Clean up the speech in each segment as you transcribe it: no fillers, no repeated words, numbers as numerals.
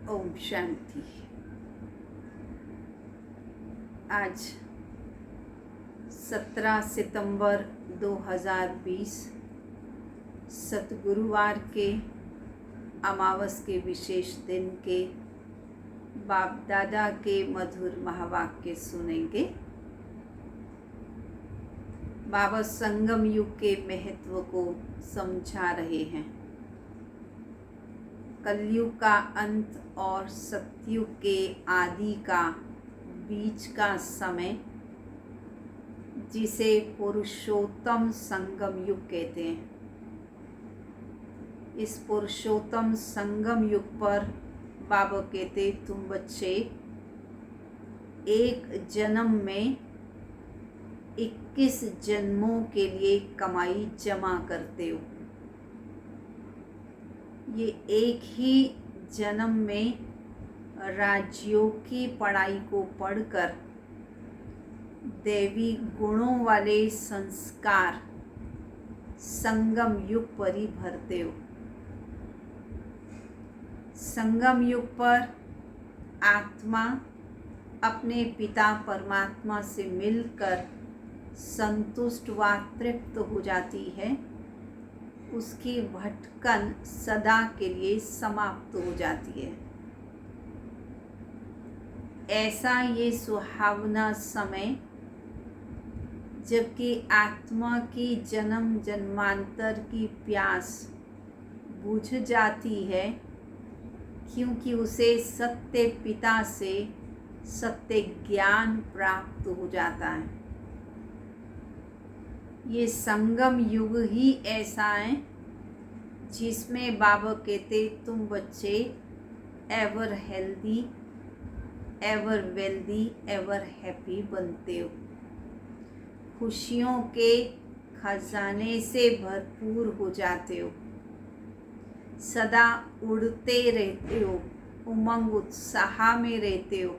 ओम शांति। आज 17 सितंबर 2020 सतगुरुवार के अमावस के विशेष दिन के बाप दादा के मधुर महावाक्य सुनेंगे। बाबा संगम युग के महत्व को समझा रहे हैं। कलयुग का अंत और सतयुग के आदि का बीच का समय, जिसे पुरुषोत्तम संगम युग कहते हैं। इस पुरुषोत्तम संगम युग पर बाबा कहते, तुम बच्चे एक जन्म में 21 जन्मों के लिए कमाई जमा करते हो। ये एक ही जन्म में राजयोग की पढ़ाई को पढ़कर दैवी गुणों वाले संस्कार संगम युग पर ही भरते हो। संगम युग पर आत्मा अपने पिता परमात्मा से मिलकर संतुष्ट व तृप्त हो जाती है। उसकी भटकन सदा के लिए समाप्त हो जाती है। ऐसा ये सुहावना समय, जबकि आत्मा की जन्म जन्मांतर की प्यास बुझ जाती है, क्योंकि उसे सत्य पिता से सत्य ज्ञान प्राप्त हो जाता है। ये संगम युग ही ऐसा है जिसमें बाबा कहते, तुम बच्चे ever healthy, ever wealthy, ever happy बनते हो। खुशियों के खजाने से भरपूर हो जाते हो। सदा उड़ते रहते हो, उमंग उत्साह में रहते हो।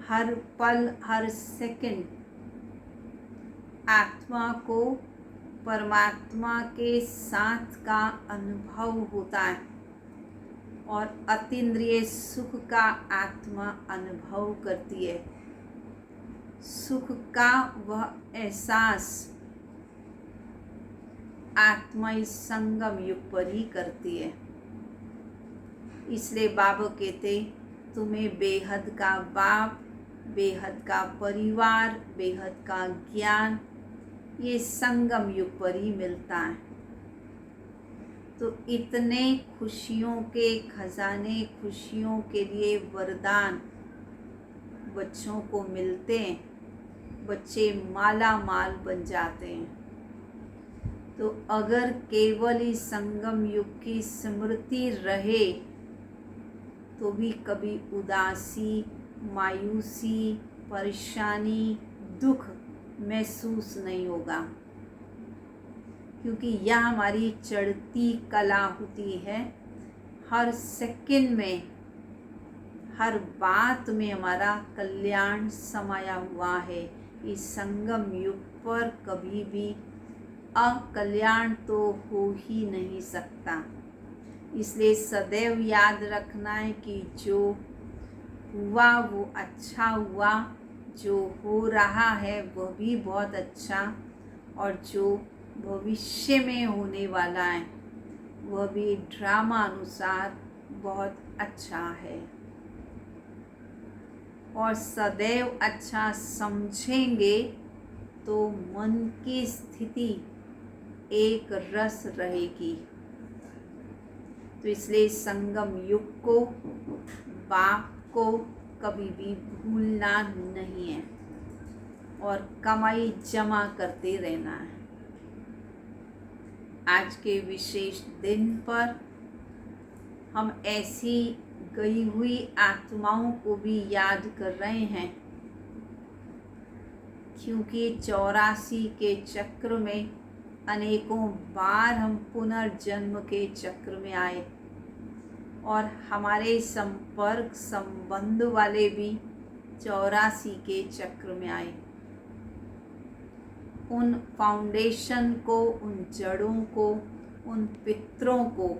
हर पल हर सेकंड आत्मा को परमात्मा के साथ का अनुभव होता है। और अतीन्द्रिय सुख का आत्मा अनुभव करती है। सुख का वह एहसास आत्मा इस संगम युग पर ही करती है। इसलिए बाबा कहते, तुम्हें बेहद का बाप, बेहद का परिवार, बेहद का ज्ञान ये संगम युग पर ही मिलता है। तो इतने खुशियों के खजाने, खुशियों के लिए वरदान बच्चों को मिलते हैं, बच्चे माला माल बन जाते हैं। तो अगर केवल इस संगम युग की स्मृति रहे तो भी कभी उदासी, मायूसी, परेशानी, दुख महसूस नहीं होगा, क्योंकि यह हमारी चढ़ती कला होती है। हर सेकंड में, हर बात में हमारा कल्याण समाया हुआ है। इस संगम युग पर कभी भी अकल्याण तो हो ही नहीं सकता। इसलिए सदैव याद रखना है कि जो हुआ वो अच्छा हुआ, जो हो रहा है वह भी बहुत अच्छा, और जो भविष्य में होने वाला है वह भी ड्रामा अनुसार बहुत अच्छा है। और सदैव अच्छा समझेंगे तो मन की स्थिति एक रस रहेगी। तो इसलिए संगम युग को, बाप को कभी भी भूलना नहीं है और कमाई जमा करते रहना है। आज के विशेष दिन पर हम ऐसी गई हुई आत्माओं को भी याद कर रहे हैं, क्योंकि 84 के चक्र में अनेकों बार हम पुनर्जन्म के चक्र में आए, और हमारे संपर्क संबंध वाले भी 84 के चक्र में आए। उन फाउंडेशन को, उन जड़ों को, उन पितरों को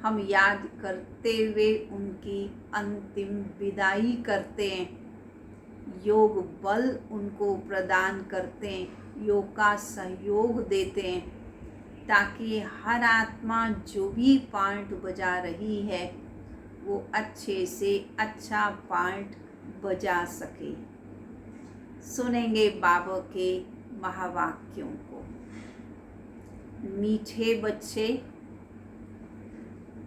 हम याद करते हुए उनकी अंतिम विदाई करते हैं। योग बल उनको प्रदान करते हैं, योग का सहयोग देते हैं, ताकि हर आत्मा जो भी पार्ट बजा रही है वो अच्छे से अच्छा पार्ट बजा सके। सुनेंगे बाबा के महावाक्यों को। मीठे बच्चे,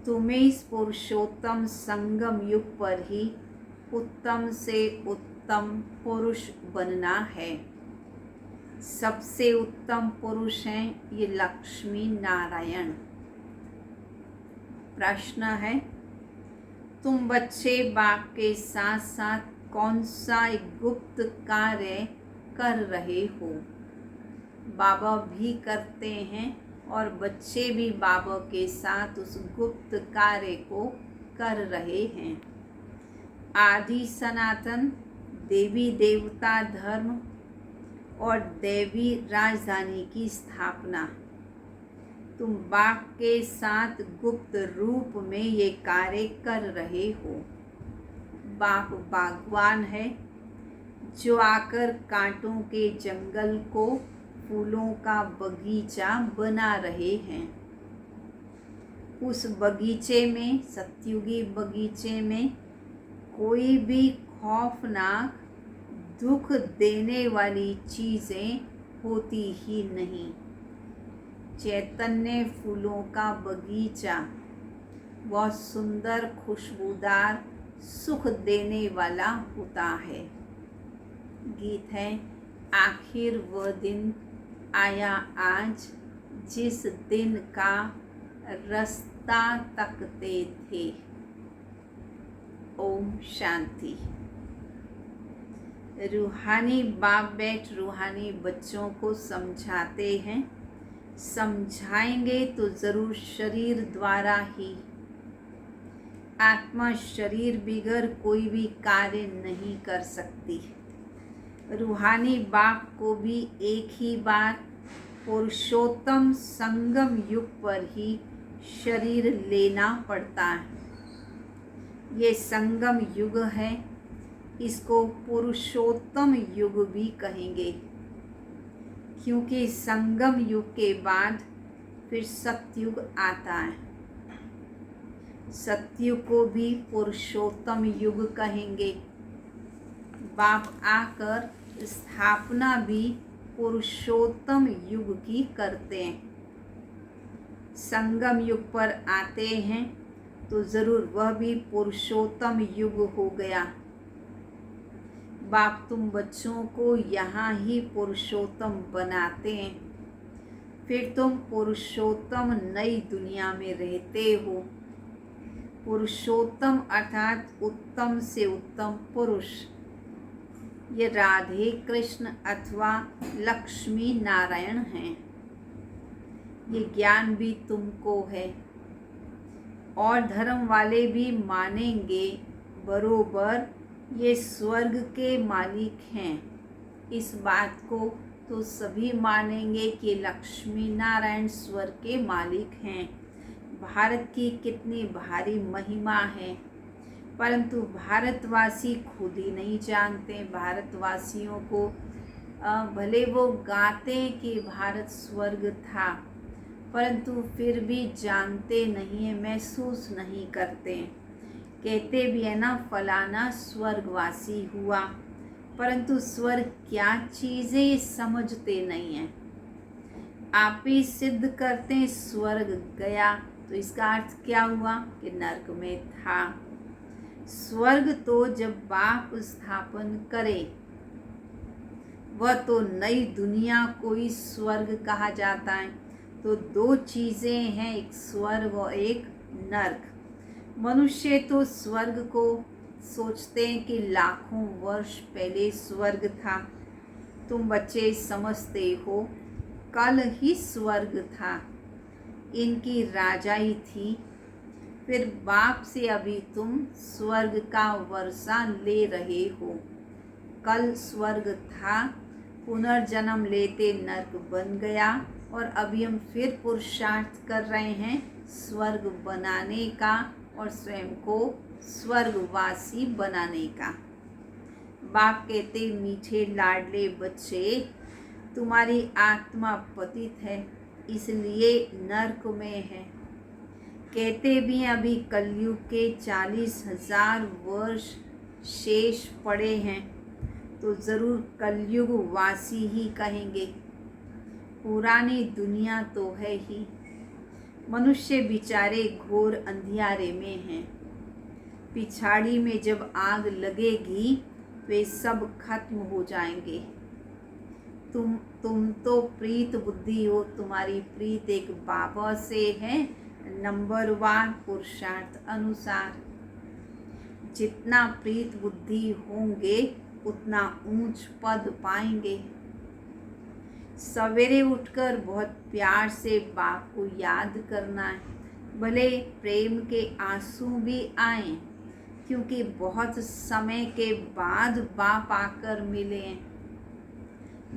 तुम्हें इस पुरुषोत्तम संगम युग पर ही उत्तम से उत्तम पुरुष बनना है। सबसे उत्तम पुरुष हैं ये लक्ष्मी नारायण। प्रश्न है, तुम बच्चे बाप के साथ साथ कौन सा एक गुप्त कार्य कर रहे हो? बाबा भी करते हैं और बच्चे भी बाबा के साथ उस गुप्त कार्य को कर रहे हैं। आदि सनातन देवी देवता धर्म और देवी राजधानी की स्थापना, तुम बाप के साथ गुप्त रूप में ये कार्य कर रहे हो। बाप बागवान है जो आकर कांटों के जंगल को फूलों का बगीचा बना रहे हैं। उस बगीचे में, सतयुगी बगीचे में, कोई भी खौफनाक, दुख देने वाली चीज़ें होती ही नहीं। चैतन्य फूलों का बगीचा बहुत सुंदर, खुशबूदार, सुख देने वाला होता है। गीत है, आखिर वह दिन आया आज जिस दिन का रास्ता तकते थे। ओम शांति। रूहानी बाप बैठ रूहानी बच्चों को समझाते हैं। समझाएंगे तो ज़रूर शरीर द्वारा ही। आत्मा शरीर बिगर कोई भी कार्य नहीं कर सकती। रूहानी बाप को भी एक ही बार पुरुषोत्तम संगम युग पर ही शरीर लेना पड़ता है। ये संगम युग है, इसको पुरुषोत्तम युग भी कहेंगे, क्योंकि संगम युग के बाद फिर सतयुग आता है। सतयुग को भी पुरुषोत्तम युग कहेंगे। बाप आकर स्थापना भी पुरुषोत्तम युग की करते हैं। संगम युग पर आते हैं तो ज़रूर वह भी पुरुषोत्तम युग हो गया। बाप तुम बच्चों को यहाँ ही पुरुषोत्तम बनाते हैं, फिर तुम पुरुषोत्तम नई दुनिया में रहते हो। पुरुषोत्तम अर्थात उत्तम से उत्तम पुरुष। ये राधे कृष्ण अथवा लक्ष्मी नारायण हैं। ये ज्ञान भी तुमको है और धर्म वाले भी मानेंगे बरोबर ये स्वर्ग के मालिक हैं। इस बात को तो सभी मानेंगे कि लक्ष्मी नारायण स्वर्ग के मालिक हैं। भारत की कितनी भारी महिमा है, परंतु भारतवासी खुद ही नहीं जानते। भारतवासियों को भले वो गाते हैं कि भारत स्वर्ग था, परंतु फिर भी जानते नहीं है, महसूस नहीं करते। कहते भी है ना, फलाना स्वर्गवासी हुआ, परंतु स्वर्ग क्या चीज़ है ये समझते नहीं हैं। आप ही सिद्ध करते हैं स्वर्ग गया, तो इसका अर्थ क्या हुआ कि नरक में था। स्वर्ग तो जब बाप स्थापन करे, वह तो नई दुनिया को ही स्वर्ग कहा जाता है। तो दो चीज़ें हैं, एक स्वर्ग और एक नरक। मनुष्य तो स्वर्ग को सोचते हैं कि लाखों वर्ष पहले स्वर्ग था। तुम बच्चे समझते हो कल ही स्वर्ग था, इनकी राजाई थी। फिर बाप से अभी तुम स्वर्ग का वर्षा ले रहे हो। कल स्वर्ग था, पुनर्जन्म लेते नरक बन गया, और अभी हम फिर पुरुषार्थ कर रहे हैं स्वर्ग बनाने का और स्वयं को स्वर्गवासी बनाने का। बाप कहते, मीठे लाडले बच्चे, तुम्हारी आत्मा पतित है, इसलिए नरक में है। कहते भी हैं अभी कलयुग के 40,000 वर्ष शेष पड़े हैं, तो ज़रूर कलयुग वासी ही कहेंगे। पुरानी दुनिया तो है ही। मनुष्य बेचारे घोर अंधियारे में हैं। पिछाड़ी में जब आग लगेगी वे सब खत्म हो जाएंगे। तुम तो प्रीत बुद्धि हो, तुम्हारी प्रीत एक बाबा से है, नंबर 1 पुरुषार्थ अनुसार। जितना प्रीत बुद्धि होंगे उतना ऊंच पद पाएंगे। सवेरे उठकर बहुत प्यार से बाप को याद करना है, भले प्रेम के आंसू भी आएं, क्योंकि बहुत समय के बाद बाप आकर मिले।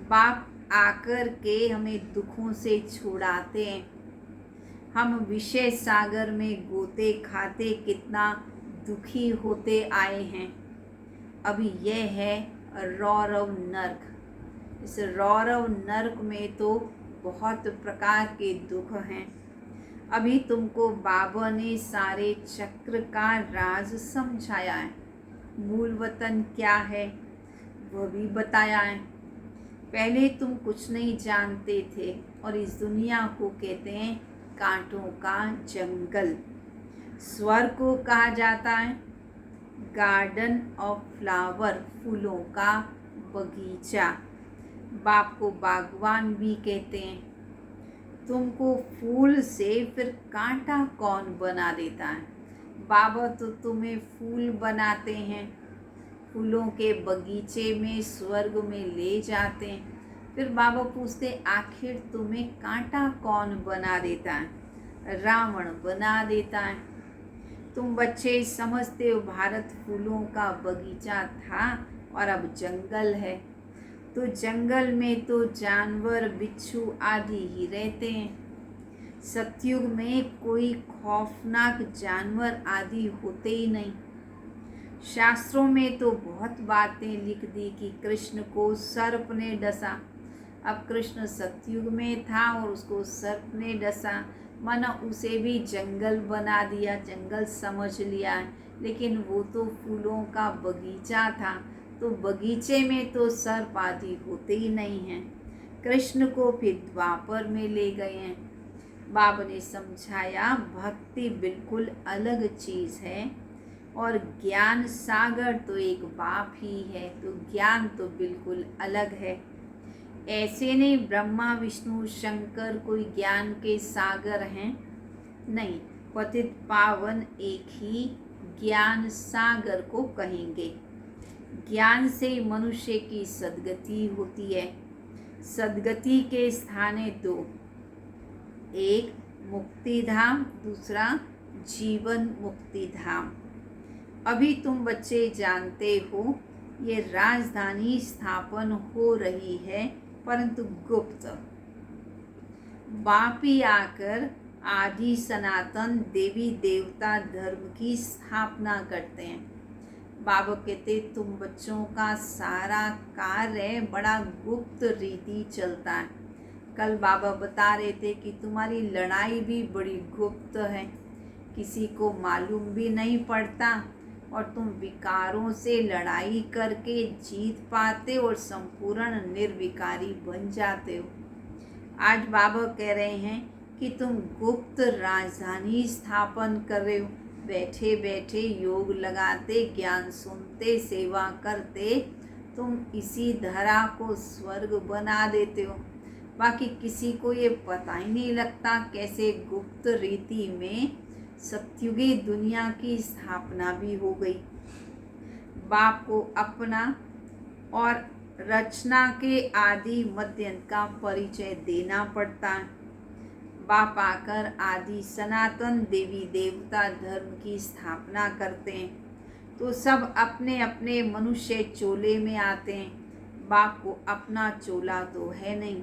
बाप आकर के हमें दुखों से छुड़ाते हैं। हम विषय सागर में गोते खाते कितना दुखी होते आए हैं। अभी यह है रौरव नरक। इस रौरव नरक में तो बहुत प्रकार के दुख हैं। अभी तुमको बाबा ने सारे चक्र का राज समझाया है। मूल वतन क्या है वह भी बताया है। पहले तुम कुछ नहीं जानते थे और इस दुनिया को कहते हैं कांटों का जंगल। स्वर्ग को कहा जाता है गार्डन ऑफ फ्लावर, फूलों का बगीचा। बाप को बागवान भी कहते हैं। तुमको फूल से फिर कांटा कौन बना देता है? बाबा तो तुम्हें फूल बनाते हैं, फूलों के बगीचे में स्वर्ग में ले जाते हैं। फिर बाबा पूछते आखिर तुम्हें कांटा कौन बना देता है? रावण बना देता है। तुम बच्चे समझते हो भारत फूलों का बगीचा था और अब जंगल है, तो जंगल में तो जानवर बिच्छू आदि ही रहते हैं। सतयुग में कोई खौफनाक जानवर आदि होते ही नहीं। शास्त्रों में तो बहुत बातें लिख दी कि कृष्ण को सर्प ने डसा। अब कृष्ण सतयुग में था और उसको सर्प ने डसा, माना उसे भी जंगल बना दिया, जंगल समझ लिया। लेकिन वो तो फूलों का बगीचा था, तो बगीचे में तो सर्प आदि होते ही नहीं हैं। कृष्ण को फिर द्वापर में ले गए हैं। बाबा ने समझाया भक्ति बिल्कुल अलग चीज़ है और ज्ञान सागर तो एक बाप ही है, तो ज्ञान तो बिल्कुल अलग है। ऐसे नहीं ब्रह्मा विष्णु शंकर कोई ज्ञान के सागर हैं, नहीं, पतित पावन एक ही ज्ञान सागर को कहेंगे। ज्ञान से मनुष्य की सद्गति होती है। सद्गति के स्थाने दो, एक मुक्ति धाम, दूसरा जीवन मुक्ति धाम। अभी तुम बच्चे जानते हो ये राजधानी स्थापन हो रही है, परंतु गुप्त। बाप ही आकर आदि सनातन देवी देवता धर्म की स्थापना करते हैं। बाबा कहते तुम बच्चों का सारा कार्य बड़ा गुप्त रीति चलता है। कल बाबा बता रहे थे कि तुम्हारी लड़ाई भी बड़ी गुप्त है, किसी को मालूम भी नहीं पड़ता और तुम विकारों से लड़ाई करके जीत पाते और संपूर्ण निर्विकारी बन जाते हो। आज बाबा कह रहे हैं कि तुम गुप्त राजधानी स्थापन कर रहे हो। बैठे बैठे योग लगाते, ज्ञान सुनते, सेवा करते तुम इसी धरा को स्वर्ग बना देते हो। बाकी किसी को ये पता ही नहीं लगता कैसे गुप्त रीति में सतयुगी दुनिया की स्थापना भी हो गई। बाप को अपना और रचना के आदि मध्यंत का परिचय देना पड़ता है। बाप आकर आदि सनातन देवी देवता धर्म की स्थापना करते हैं, तो सब अपने अपने मनुष्य चोले में आते हैं। बाप को अपना चोला तो है नहीं,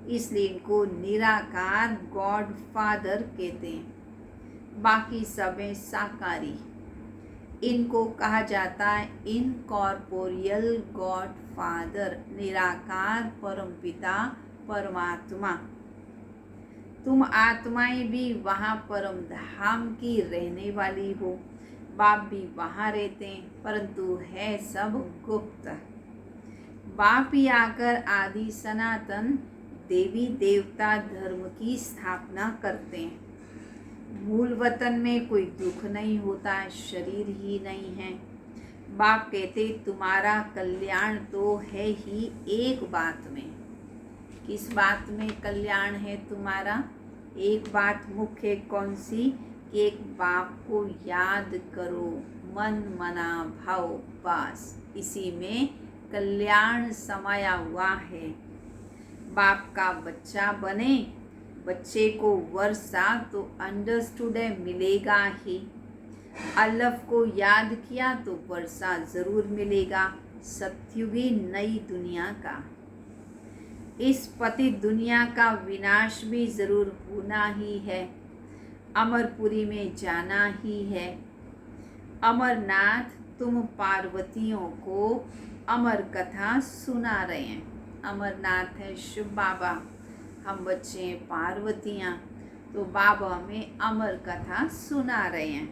इसलिए इनको निराकार गॉड फादर कहते हैं। बाकी सब हैं साकारी। इनको कहा जाता है इनकॉर्पोरियल गॉड फादर, निराकार परमपिता परमात्मा। तुम आत्माएं भी वहाँ परम धाम की रहने वाली हो। बाप भी वहाँ रहते हैं, परंतु है सब गुप्त। बाप ही आकर आदि सनातन देवी देवता धर्म की स्थापना करते हैं। मूल वतन में कोई दुख नहीं होता है, शरीर ही नहीं है। बाप कहते तुम्हारा कल्याण तो है ही एक बात में। किस बात में कल्याण है तुम्हारा? एक बात मुख्य कौन सी? एक बाप को याद करो, मन मना भाव, बस इसी में कल्याण समाया हुआ है। बाप का बच्चा बने, बच्चे को वर्षा तो अंडरस्टूड है मिलेगा ही। अल्लाफ को याद किया तो वर्षा ज़रूर मिलेगा। सतयुगी नई दुनिया का, इस पतित दुनिया का विनाश भी ज़रूर होना ही है। अमरपुरी में जाना ही है। अमरनाथ तुम पार्वतियों को अमर कथा सुना रहे हैं। अमरनाथ है शिव बाबा, हम बच्चे हैं पार्वतियाँ, तो बाबा हमें अमर कथा सुना रहे हैं।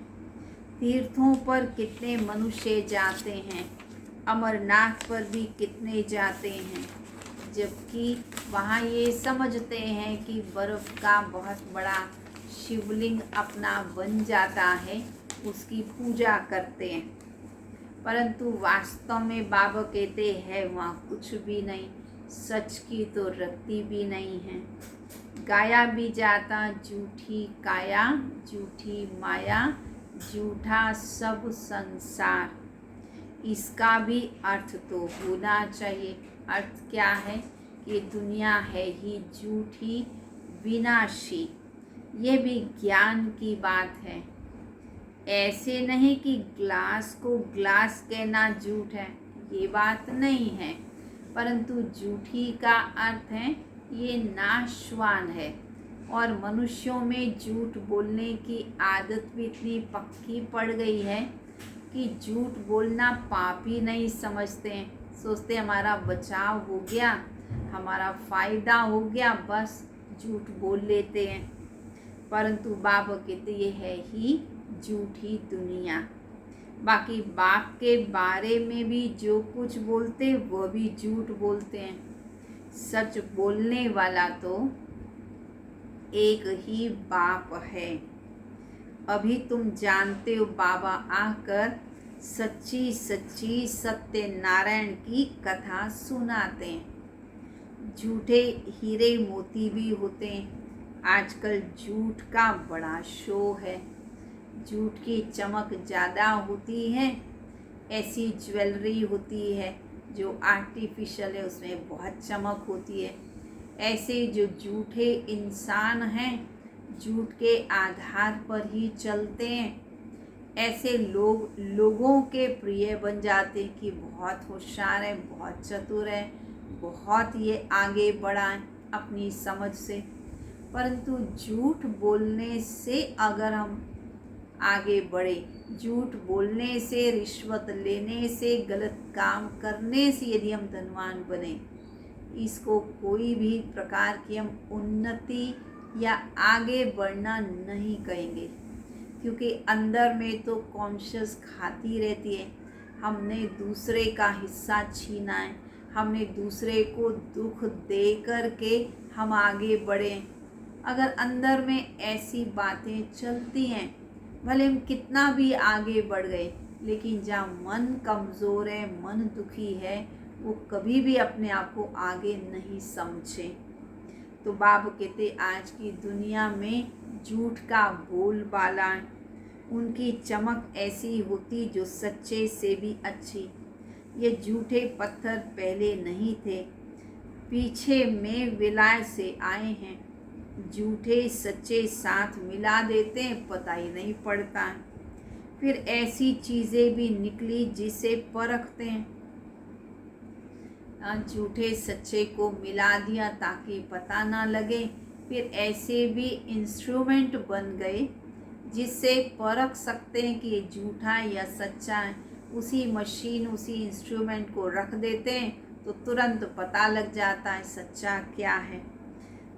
तीर्थों पर कितने मनुष्य जाते हैं, अमरनाथ पर भी कितने जाते हैं, जबकि वहाँ ये समझते हैं कि बर्फ़ का बहुत बड़ा शिवलिंग अपना बन जाता है, उसकी पूजा करते हैं। परंतु वास्तव में बाबा कहते हैं वहाँ कुछ भी नहीं, सच की तो रत्ती भी नहीं है। गाया भी जाता झूठी काया, झूठी माया, झूठा सब संसार। इसका भी अर्थ तो होना चाहिए। अर्थ क्या है कि दुनिया है ही झूठी, विनाशी। ये भी ज्ञान की बात है। ऐसे नहीं कि ग्लास को ग्लास कहना झूठ है, ये बात नहीं है। परंतु झूठी का अर्थ है ये नाशवान है, और मनुष्यों में झूठ बोलने की आदत भी इतनी पक्की पड़ गई है कि झूठ बोलना पाप ही नहीं समझते हैं। सोचते हमारा बचाव हो गया, हमारा फ़ायदा हो गया, बस झूठ बोल लेते हैं। परंतु बाबा कहते ये है ही झूठी दुनिया। बाकी बाप के बारे में भी जो कुछ बोलते वो भी झूठ बोलते हैं। सच बोलने वाला तो एक ही बाप है। अभी तुम जानते हो बाबा आकर सच्ची सच्ची सत्यनारायण की कथा सुनाते हैं। झूठे हीरे मोती भी होते हैं। आजकल झूठ का बड़ा शो है। झूठ की चमक ज़्यादा होती है। ऐसी ज्वेलरी होती है जो आर्टिफिशियल है, उसमें बहुत चमक होती है। ऐसे जो झूठे इंसान हैं, झूठ के आधार पर ही चलते हैं, ऐसे लोगों के प्रिय बन जाते हैं कि बहुत होशियार है, बहुत चतुर है, बहुत ये आगे बढ़ा है अपनी समझ से। परंतु झूठ बोलने से अगर हम आगे बढ़े, झूठ बोलने से, रिश्वत लेने से, गलत काम करने से यदि हम धनवान बने, इसको कोई भी प्रकार की हम उन्नति या आगे बढ़ना नहीं कहेंगे। क्योंकि अंदर में तो कॉन्शियस खाती रहती है, हमने दूसरे का हिस्सा छीना है, हमने दूसरे को दुख दे कर के हम आगे बढ़ें। अगर अंदर में ऐसी बातें चलती हैं, भले हम कितना भी आगे बढ़ गए, लेकिन जहाँ मन कमज़ोर है, मन दुखी है, वो कभी भी अपने आप को आगे नहीं समझे। तो बाबा कहते आज की दुनिया में झूठ का बोलबाला, उनकी चमक ऐसी होती जो सच्चे से भी अच्छी। ये झूठे पत्थर पहले नहीं थे, पीछे में विलायत से आए हैं। झूठे सच्चे साथ मिला देते हैं, पता ही नहीं पड़ता। फिर ऐसी चीज़ें भी निकली जिसे परखते हैं। झूठे सच्चे को मिला दिया ताकि पता ना लगे। फिर ऐसे भी इंस्ट्रूमेंट बन गए जिससे परख सकते हैं कि ये झूठा है या सच्चा है। उसी मशीन, उसी इंस्ट्रूमेंट को रख देते हैं तो तुरंत पता लग जाता है सच्चा क्या है।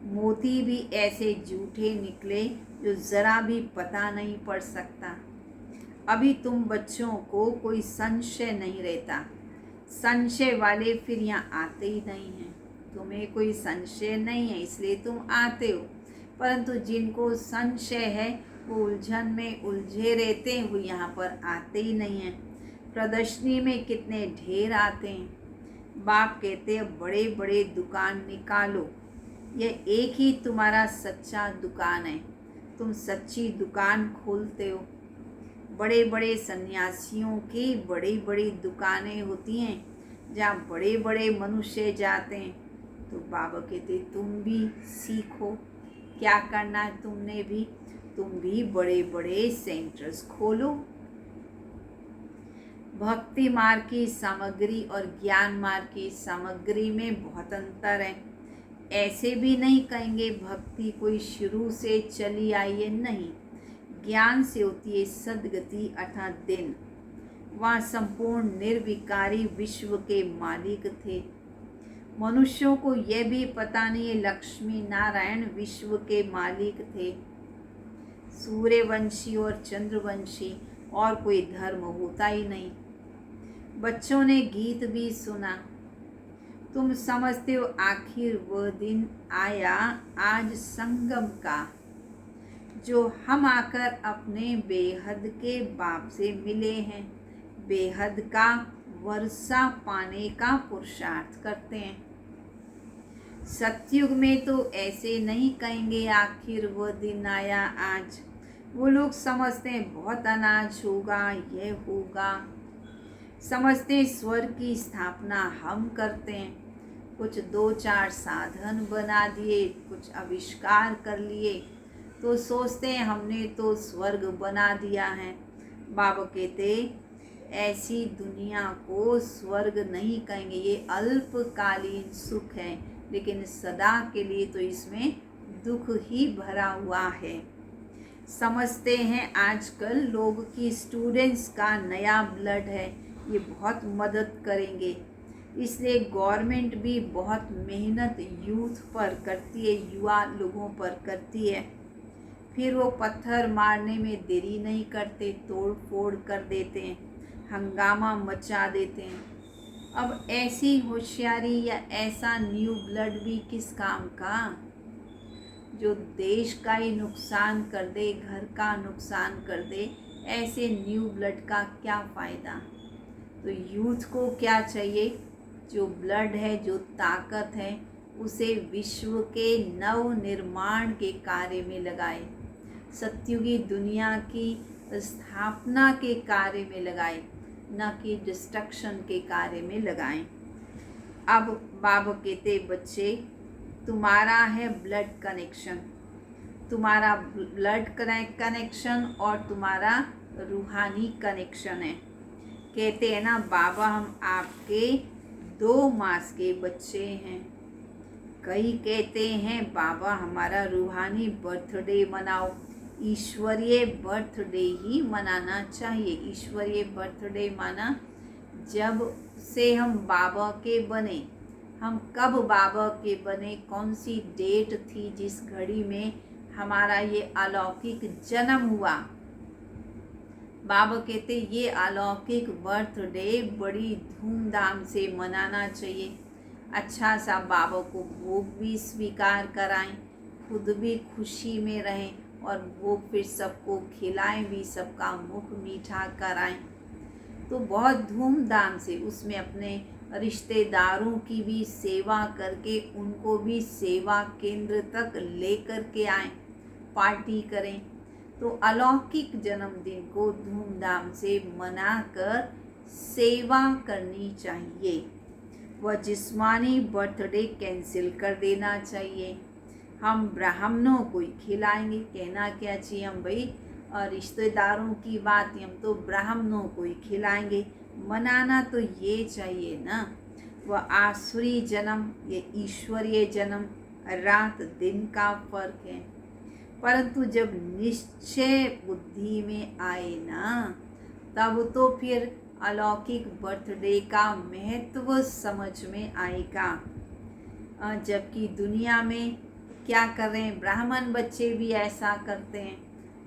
मोती भी ऐसे झूठे निकले जो ज़रा भी पता नहीं पड़ सकता। अभी तुम बच्चों को कोई संशय नहीं रहता। संशय वाले फिर यहाँ आते ही नहीं हैं। तुम्हें कोई संशय नहीं है इसलिए तुम आते हो। परंतु जिनको संशय है, वो उलझन में उलझे रहते हैं, वो यहाँ पर आते ही नहीं हैं। प्रदर्शनी में कितने ढेर आते हैं। बाप कहते हैं बड़े बड़े दुकान निकालो, यह एक ही तुम्हारा सच्चा दुकान है। तुम सच्ची दुकान खोलते हो। बड़े बड़े सन्यासियों की बड़ी बड़ी दुकानें होती हैं जहाँ बड़े बड़े मनुष्य जाते हैं। तो बाबा कहते तुम भी सीखो क्या करना है। तुम भी बड़े बड़े सेंटर्स खोलो। भक्ति मार्ग की सामग्री और ज्ञान मार्ग की सामग्री में बहुत अंतर है। ऐसे भी नहीं कहेंगे भक्ति कोई शुरू से चली आई है, नहीं। ज्ञान से होती है सदगति अर्थात दिन। वहाँ संपूर्ण निर्विकारी विश्व के मालिक थे। मनुष्यों को यह भी पता नहीं है लक्ष्मी नारायण विश्व के मालिक थे। सूर्यवंशी और चंद्रवंशी और कोई धर्म होता ही नहीं। बच्चों ने गीत भी सुना। तुम समझते हो आखिर वह दिन आया आज संगम का, जो हम आकर अपने बेहद के बाप से मिले हैं। बेहद का वर्षा पाने का पुरुषार्थ करते हैं। सतयुग में तो ऐसे नहीं कहेंगे आखिर वह दिन आया आज। वो लोग समझते हैं बहुत अनाज होगा, यह होगा। समझते हैं स्वर्ग की स्थापना हम करते हैं। कुछ 2-4 साधन बना दिए, कुछ आविष्कार कर लिए, तो सोचते हैं हमने तो स्वर्ग बना दिया है। बाबा कहते ऐसी दुनिया को स्वर्ग नहीं कहेंगे। ये अल्पकालीन सुख है, लेकिन सदा के लिए तो इसमें दुख ही भरा हुआ है। समझते हैं आजकल लोग कि स्टूडेंट्स का नया ब्लड है, ये बहुत मदद करेंगे, इसलिए गवर्नमेंट भी बहुत मेहनत यूथ पर करती है, युवा लोगों पर करती है। फिर वो पत्थर मारने में देरी नहीं करते, तोड़ फोड़ कर देते हैं, हंगामा मचा देते हैं। अब ऐसी होशियारी या ऐसा न्यू ब्लड भी किस काम का, जो देश का ही नुकसान कर दे, घर का नुकसान कर दे। ऐसे न्यू ब्लड का क्या फ़ायदा। तो यूथ को क्या चाहिए, जो ब्लड है, जो ताकत है, उसे विश्व के नव निर्माण के कार्य में लगाए, सत्युगी दुनिया की स्थापना के कार्य में लगाए, न कि डिस्ट्रक्शन के कार्य में लगाएं। अब बाबा कहते बच्चे, तुम्हारा है ब्लड कनेक्शन, तुम्हारा ब्लड कनेक्शन और तुम्हारा रूहानी कनेक्शन है। कहते हैं ना बाबा, हम आपके 2 मास के बच्चे हैं। कई कहते हैं बाबा हमारा रूहानी बर्थडे मनाओ। ईश्वरीय बर्थडे ही मनाना चाहिए। ईश्वरीय बर्थडे माना जब से हम बाबा के बने। हम कब बाबा के बने, कौन सी डेट थी जिस घड़ी में हमारा ये अलौकिक जन्म हुआ। बाबा कहते ये अलौकिक बर्थडे बड़ी धूमधाम से मनाना चाहिए। अच्छा सा बाबा को भोग भी स्वीकार कराएं, खुद भी खुशी में रहें और भोग फिर सबको खिलाएं भी, सबका मुख मीठा कराएं। तो बहुत धूमधाम से उसमें अपने रिश्तेदारों की भी सेवा करके उनको भी सेवा केंद्र तक लेकर के आएं, पार्टी करें। तो अलौकिक जन्मदिन को धूमधाम से मनाकर सेवा करनी चाहिए। वह जिस्मानी बर्थडे कैंसिल कर देना चाहिए। हम ब्राह्मणों को ही खिलाएंगे, कहना क्या चाहिए हम भाई, और रिश्तेदारों की बात हम तो ब्राह्मणों को ही खिलाएंगे। मनाना तो ये चाहिए ना। वह आसुरी जन्म, ये ईश्वरीय जन्म, रात दिन का फर्क है। परंतु जब निश्चय बुद्धि में आए ना, तब तो फिर अलौकिक बर्थडे का महत्व समझ में आएगा। जबकि दुनिया में क्या कर रहे हैं, ब्राह्मण बच्चे भी ऐसा करते हैं।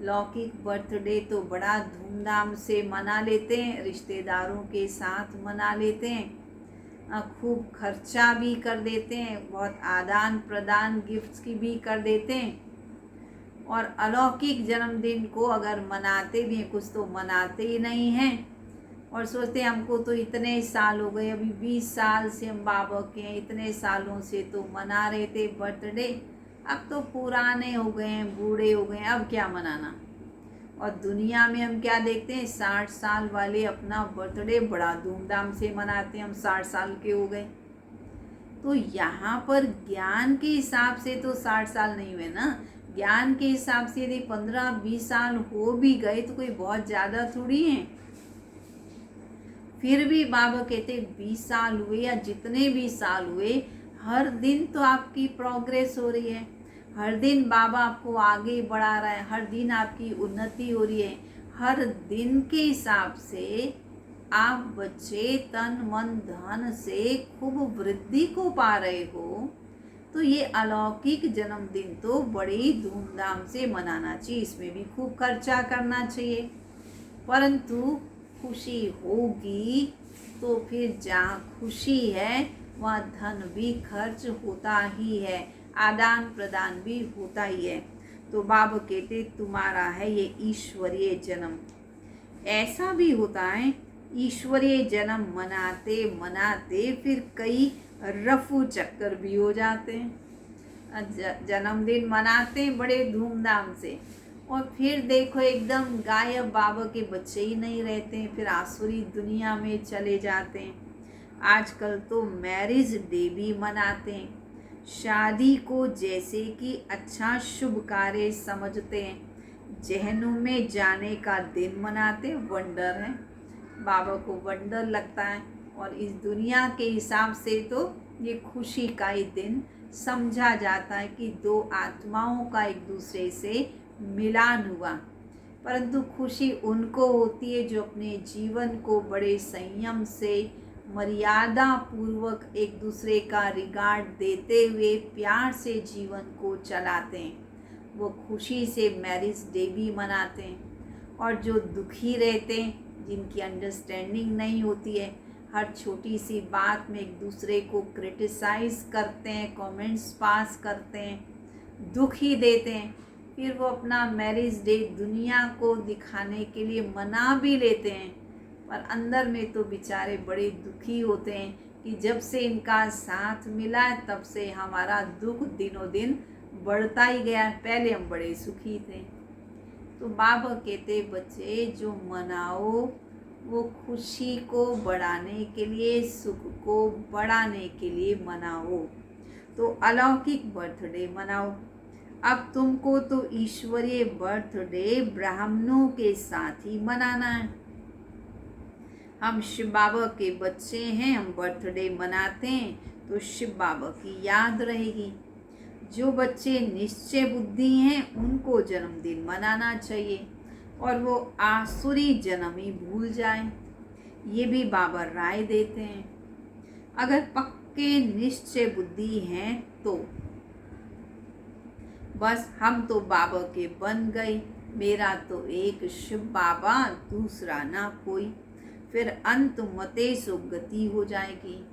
लौकिक बर्थडे तो बड़ा धूमधाम से मना लेते हैं, रिश्तेदारों के साथ मना लेते हैं, खूब खर्चा भी कर देते हैं, बहुत आदान प्रदान गिफ्ट्स की भी कर देते हैं। और अलौकिक जन्मदिन को अगर मनाते भी हैं, कुछ तो मनाते ही नहीं हैं और सोचते हैं हमको तो इतने साल हो गए, अभी 20 साल से हम बाबा के हैं, इतने सालों से तो मना रहे थे बर्थडे, अब तो पुराने हो गए हैं, बूढ़े हो गए हैं, अब क्या मनाना। और दुनिया में हम क्या देखते हैं, 60 साल वाले अपना बर्थडे बड़ा धूमधाम से मनाते हैं, हम 60 साल के हो गए। तो यहाँ पर ज्ञान के हिसाब से तो 60 साल नहीं हुए ना। ज्ञान के हिसाब से यदि 15-20 साल हो भी गए तो कोई बहुत ज़्यादा थोड़ी हैं। फिर भी बाबा कहते 20 साल हुए या जितने भी साल हुए, हर दिन तो आपकी प्रोग्रेस हो रही है, हर दिन बाबा आपको आगे बढ़ा रहा है, हर दिन आपकी उन्नति हो रही है। हर दिन के हिसाब से आप बच्चे तन मन धन से खूब वृद्धि को पा रहे हो। तो ये अलौकिक जन्मदिन तो बड़ी धूमधाम से मनाना चाहिए, इसमें भी खूब खर्चा करना चाहिए। परंतु खुशी होगी तो फिर जहाँ खुशी है वहाँ धन भी खर्च होता ही है, आदान प्रदान भी होता ही है। तो बाबा कहते तुम्हारा है ये ईश्वरीय जन्म। ऐसा भी होता है, ईश्वरीय जन्म मनाते मनाते फिर कई रफू चक्कर भी हो जाते हैं। जन्मदिन मनाते हैं बड़े धूमधाम से और फिर देखो एकदम गायब, बाबा के बच्चे ही नहीं रहते हैं, फिर आसुरी दुनिया में चले जाते हैं। आजकल तो मैरिज डे भी मनाते हैं, शादी को जैसे कि अच्छा शुभ कार्य समझते हैं। जहनुम में जाने का दिन मनाते, वंडर है, बाबा को वंडर लगता है। और इस दुनिया के हिसाब से तो ये खुशी का ही दिन समझा जाता है कि दो आत्माओं का एक दूसरे से मिलान हुआ। परंतु खुशी उनको होती है जो अपने जीवन को बड़े संयम से मर्यादा पूर्वक एक दूसरे का रिगार्ड देते हुए प्यार से जीवन को चलाते हैं। वो खुशी से मैरिज डे भी मनाते हैं। और जो दुखी रहते हैं, जिनकी अंडरस्टैंडिंग नहीं होती है, हर छोटी सी बात में एक दूसरे को क्रिटिसाइज़ करते हैं, कमेंट्स पास करते हैं, दुख ही देते हैं, फिर वो अपना मैरिज डे दुनिया को दिखाने के लिए मना भी लेते हैं, पर अंदर में तो बेचारे बड़े दुखी होते हैं कि जब से इनका साथ मिला है तब से हमारा दुख दिनों दिन बढ़ता ही गया, पहले हम बड़े सुखी थे। तो बाबा कहते बच्चे जो मनाओ वो खुशी को बढ़ाने के लिए, सुख को बढ़ाने के लिए मनाओ। तो अलौकिक बर्थडे मनाओ। अब तुमको तो ईश्वरीय बर्थडे ब्राह्मणों के साथ ही मनाना है। हम शिव बाबा के बच्चे हैं, हम बर्थडे मनाते हैं तो शिव बाबा की याद रहेगी। जो बच्चे निश्चय बुद्धि हैं उनको जन्मदिन मनाना चाहिए और वो आसुरी जन्म ही भूल जाएं, ये भी बाबा राय देते हैं। अगर पक्के निश्चय बुद्धि हैं तो बस हम तो बाबा के बन गए, मेरा तो एक शिव बाबा दूसरा ना कोई, फिर अंत मते सो गति हो जाएगी।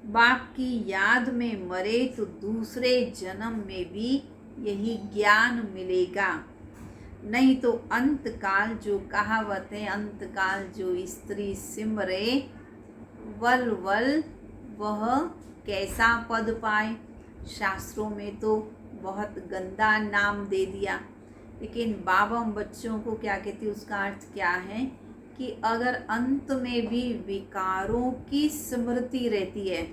बाप की याद में मरे तो दूसरे जन्म में भी यही ज्ञान मिलेगा। नहीं तो अंतकाल जो कहावत है, अंतकाल जो स्त्री सिमरे वल वल वह कैसा पद पाए। शास्त्रों में तो बहुत गंदा नाम दे दिया, लेकिन बाबा बच्चों को क्या कहती है, उसका अर्थ क्या है कि अगर अंत में भी विकारों की स्मृति रहती है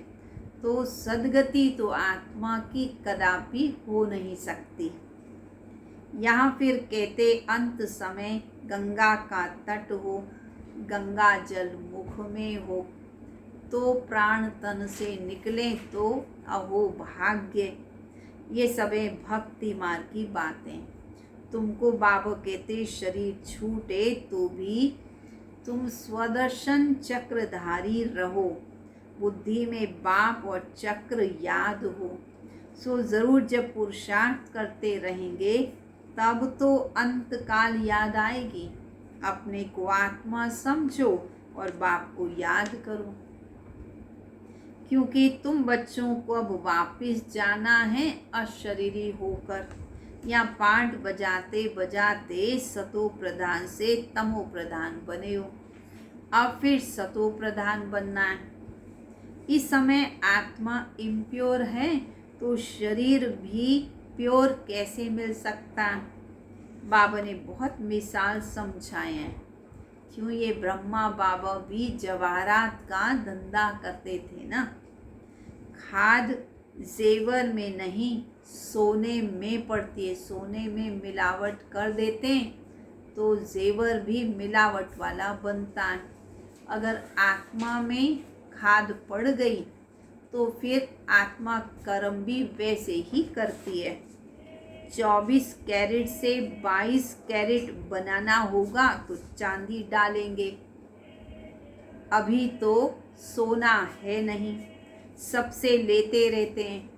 तो सद्गति तो आत्मा की कदापि हो नहीं सकती। यहाँ फिर कहते अंत समय गंगा का तट हो, गंगा जल मुख में हो, तो प्राण तन से निकले तो अहो भाग्य। ये सब भक्ति मार्ग की बातें। तुमको बाबा कहते शरीर छूटे तो भी तुम स्वदर्शन चक्रधारी रहो, बुद्धि में बाप और चक्र याद हो। सो ज़रूर जब पुरुषार्थ करते रहेंगे तब तो अंतकाल याद आएगी। अपने को आत्मा समझो और बाप को याद करो, क्योंकि तुम बच्चों को अब वापस जाना है अशरीरी होकर। या पाठ बजाते बजाते सतो प्रधान से तमो प्रधान बने हो, अब फिर सतो प्रधान बनना है। इस समय आत्मा इम्प्योर है तो शरीर भी प्योर कैसे मिल सकता। बाबा ने बहुत मिसाल समझाए हैं। क्यों, ये ब्रह्मा बाबा भी जवाहरात का धंधा करते थे ना। खाद जेवर में नहीं सोने में पड़ती है, सोने में मिलावट कर देते हैं तो जेवर भी मिलावट वाला बनता है। अगर आत्मा में खाद पड़ गई तो फिर आत्मा कर्म भी वैसे ही करती है। 24 कैरेट से 22 कैरेट बनाना होगा तो चांदी डालेंगे, अभी तो सोना है नहीं, सबसे लेते रहते हैं।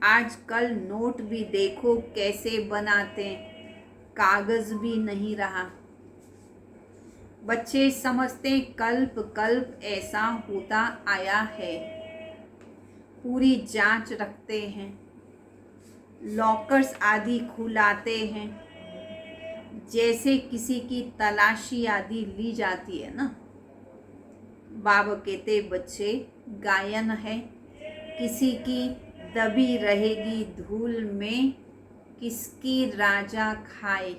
आजकल नोट भी देखो कैसे बनाते हैं, कागज भी नहीं रहा। बच्चे समझते कल्प कल्प ऐसा होता आया है, पूरी जांच रखते हैं, लॉकर्स आदि खुलाते हैं, जैसे किसी की तलाशी आदि ली जाती है ना। बाबा कहते बच्चे गायन है, किसी की दबी रहेगी धूल में, किसकी राजा खाए,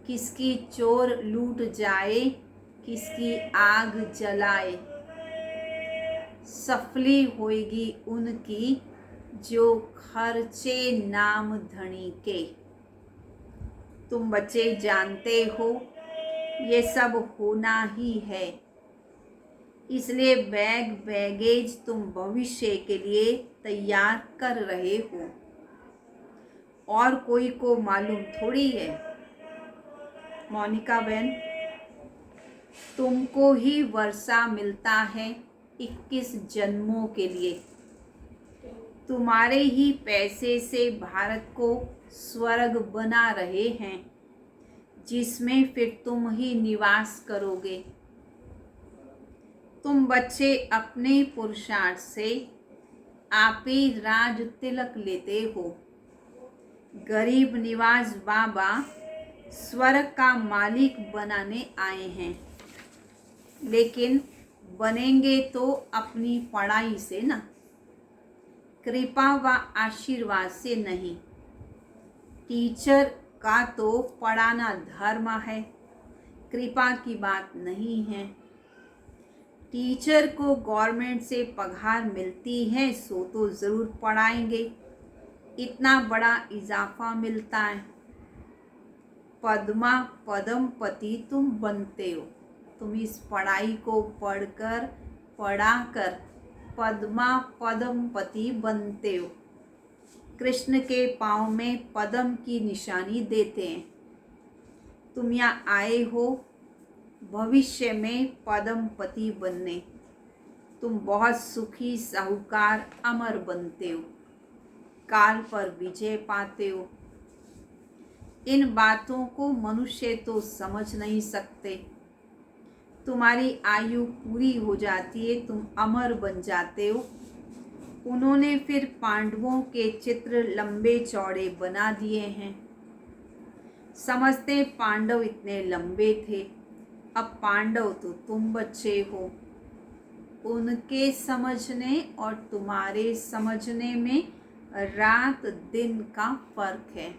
किसकी चोर लूट जाए, किसकी आग जलाए। सफली होएगी उनकी जो खर्चे नाम धनी के। तुम बच्चे जानते हो ये सब होना ही है। इसलिए बैगेज तुम भविष्य के लिए तैयार कर रहे हो, और कोई को मालूम थोड़ी है। मोनिका बहन, तुमको ही वर्षा मिलता है 21 जन्मों के लिए। तुम्हारे ही पैसे से भारत को स्वर्ग बना रहे हैं, जिसमें फिर तुम ही निवास करोगे। तुम बच्चे अपने पुरुषार्थ से आप ही राज तिलक लेते हो। गरीब निवाज बाबा स्वर्ग का मालिक बनाने आए हैं, लेकिन बनेंगे तो अपनी पढ़ाई से ना, कृपा व आशीर्वाद से नहीं। टीचर का तो पढ़ाना धर्म है, कृपा की बात नहीं है। टीचर को गवर्नमेंट से पगार मिलती है, सो तो ज़रूर पढ़ाएंगे, इतना बड़ा इजाफा मिलता है। पद्मा पद्मपति तुम बनते हो। तुम इस पढ़ाई को पढ़ाकर पद्मा पद्मपति बनते हो। कृष्ण के पाँव में पद्म की निशानी देते हैं। तुम यहाँ आए हो भविष्य में पद्मपति बनने। तुम बहुत सुखी साहूकार अमर बनते हो, काल पर विजय पाते हो। इन बातों को मनुष्य तो समझ नहीं सकते। तुम्हारी आयु पूरी हो जाती है, तुम अमर बन जाते हो। उन्होंने फिर पांडवों के चित्र लंबे चौड़े बना दिए हैं। समझते पांडव इतने लंबे थे, अब पांडव तो तुम बच्चे हो। उनके समझने और तुम्हारे समझने में रात दिन का फर्क है।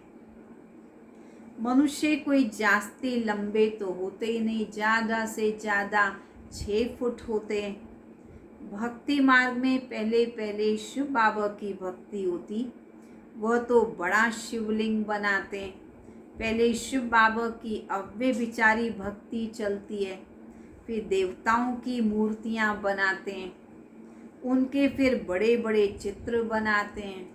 मनुष्य कोई जास्ती लंबे तो होते ही नहीं, ज़्यादा से ज़्यादा 6 फुट होते हैं। भक्ति मार्ग में पहले शिव बाबा की भक्ति होती, वह तो बड़ा शिवलिंग बनाते हैं। पहले शिव बाबा की अव्य विचारी भक्ति चलती है, फिर देवताओं की मूर्तियाँ बनाते हैं, उनके फिर बड़े बड़े चित्र बनाते हैं,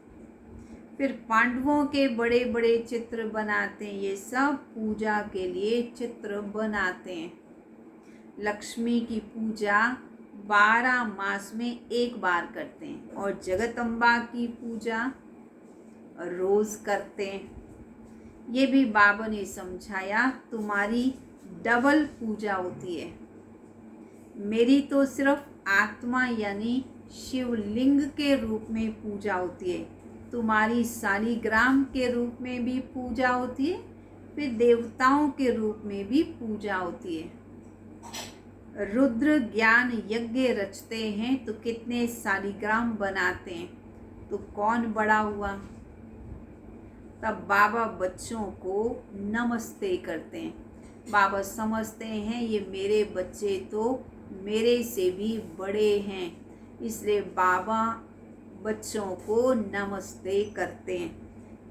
फिर पांडवों के बड़े बड़े चित्र बनाते हैं। ये सब पूजा के लिए चित्र बनाते हैं। लक्ष्मी की पूजा 12 मास में एक बार करते हैं, और जगदम्बा की पूजा रोज़ करते हैं। ये भी बाबा ने समझाया, तुम्हारी डबल पूजा होती है। मेरी तो सिर्फ आत्मा यानी शिवलिंग के रूप में पूजा होती है, तुम्हारी शालिग्राम के रूप में भी पूजा होती है, फिर देवताओं के रूप में भी पूजा होती है। रुद्र ज्ञान यज्ञ रचते हैं तो कितने शालिग्राम बनाते हैं, तो कौन बड़ा हुआ। तब बाबा बच्चों को नमस्ते करते हैं। बाबा समझते हैं ये मेरे बच्चे तो मेरे से भी बड़े हैं, इसलिए बाबा बच्चों को नमस्ते करते हैं।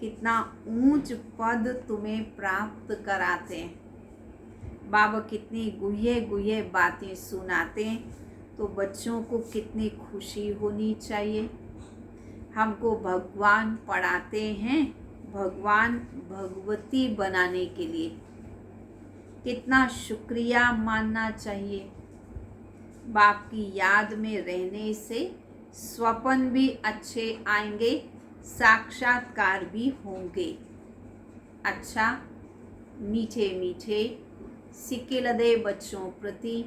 कितना ऊंच पद तुम्हें प्राप्त कराते हैं। बाबा कितनी गुह्य बातें सुनाते हैं, तो बच्चों को कितनी खुशी होनी चाहिए। हमको भगवान पढ़ाते हैं भगवान भगवती बनाने के लिए, कितना शुक्रिया मानना चाहिए। बाप की याद में रहने से स्वप्न भी अच्छे आएंगे, साक्षात्कार भी होंगे। अच्छा, मीठे मीठे सिक्किलदे बच्चों प्रति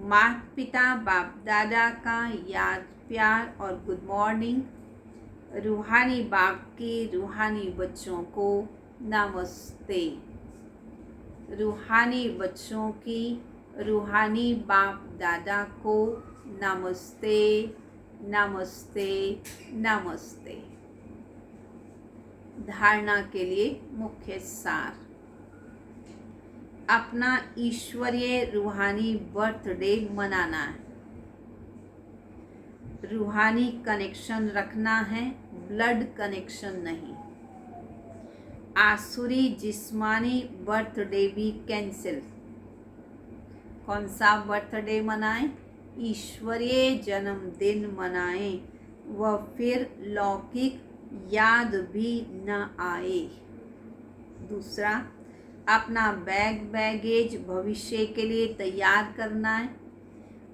माता पिता बाप दादा का याद प्यार और गुड मॉर्निंग। रूहानी बाप की रूहानी बच्चों को नमस्ते। रूहानी बच्चों की रूहानी बाप दादा को नमस्ते नमस्ते नमस्ते। धारणा के लिए मुख्य सार, अपना ईश्वरीय रूहानी बर्थडे मनाना है, रूहानी कनेक्शन रखना है, ब्लड कनेक्शन नहीं। आसुरी जिस्मानी बर्थडे भी कैंसिल। कौन सा बर्थडे मनाएं? ईश्वरीय जन्मदिन मनाएं व फिर लौकिक याद भी न आए। दूसरा, अपना बैगेज भविष्य के लिए तैयार करना है।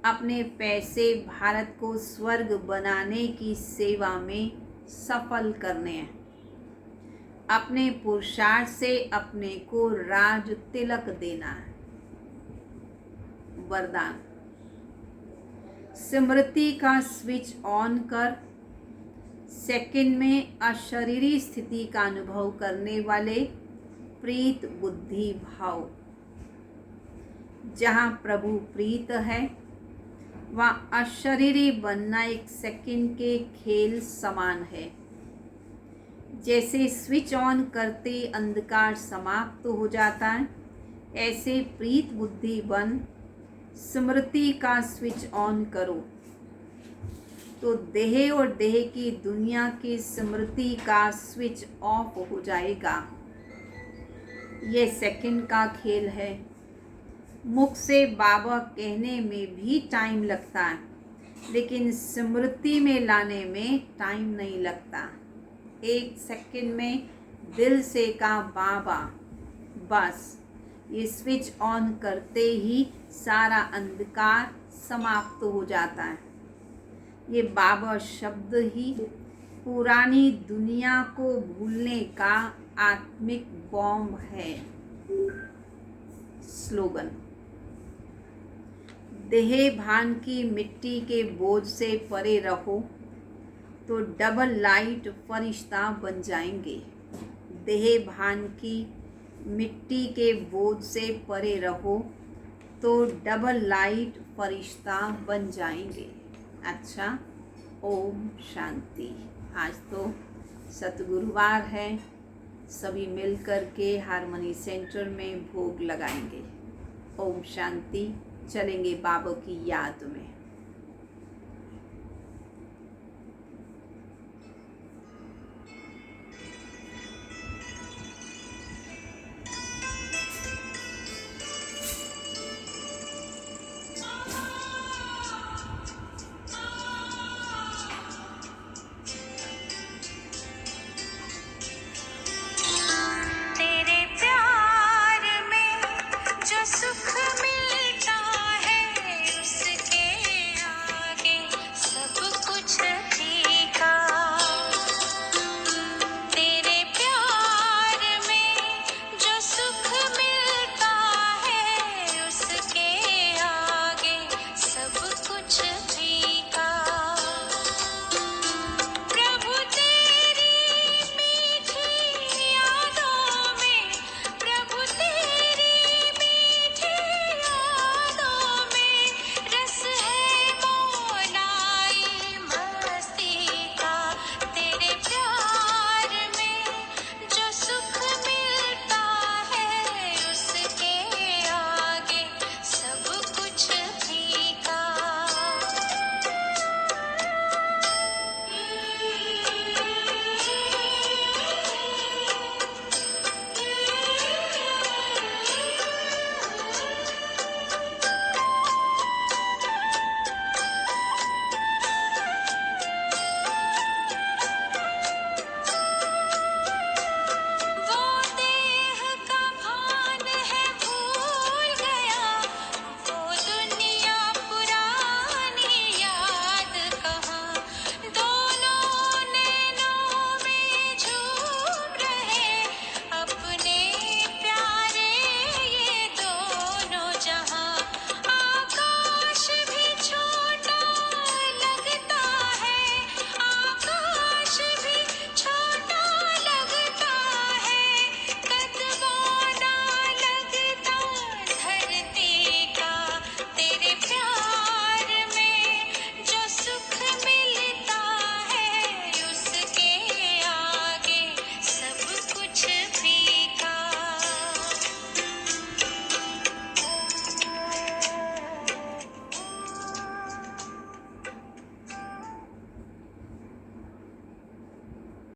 अपने पैसे भारत को स्वर्ग बनाने की सेवा में सफल करने हैं। अपने पुरुषार्थ से अपने को राज तिलक देना है। वरदान, स्मृति का स्विच ऑन कर सेकंड में अशरीरी स्थिति का अनुभव करने वाले प्रीत बुद्धि भाव। जहाँ प्रभु प्रीत है वहाँ अशरीरी बनना एक सेकंड के खेल समान है। जैसे स्विच ऑन करते अंधकार समाप्त हो जाता है, ऐसे प्रीत बुद्धि बन स्मृति का स्विच ऑन करो तो देह और देह की दुनिया की स्मृति का स्विच ऑफ हो जाएगा। ये सेकंड का खेल है। मुख से बाबा कहने में भी टाइम लगता है, लेकिन स्मृति में लाने में टाइम नहीं लगता। एक सेकंड में दिल से कहा बाबा, बस ये स्विच ऑन करते ही सारा अंधकार समाप्त हो जाता है। ये बाबा शब्द ही पुरानी दुनिया को भूलने का आत्मिक बॉम्ब है। स्लोगन, देह भान की मिट्टी के बोझ से परे रहो तो डबल लाइट फरिश्ता बन जाएंगे। देह भान की मिट्टी के बोझ से परे रहो तो डबल लाइट फरिश्ता बन जाएंगे। अच्छा, ओम शांति। आज तो सतगुरुवार है, सभी मिल कर के हारमोनी सेंटर में भोग लगाएंगे। ओम शांति। चलेंगे बाबा की याद में।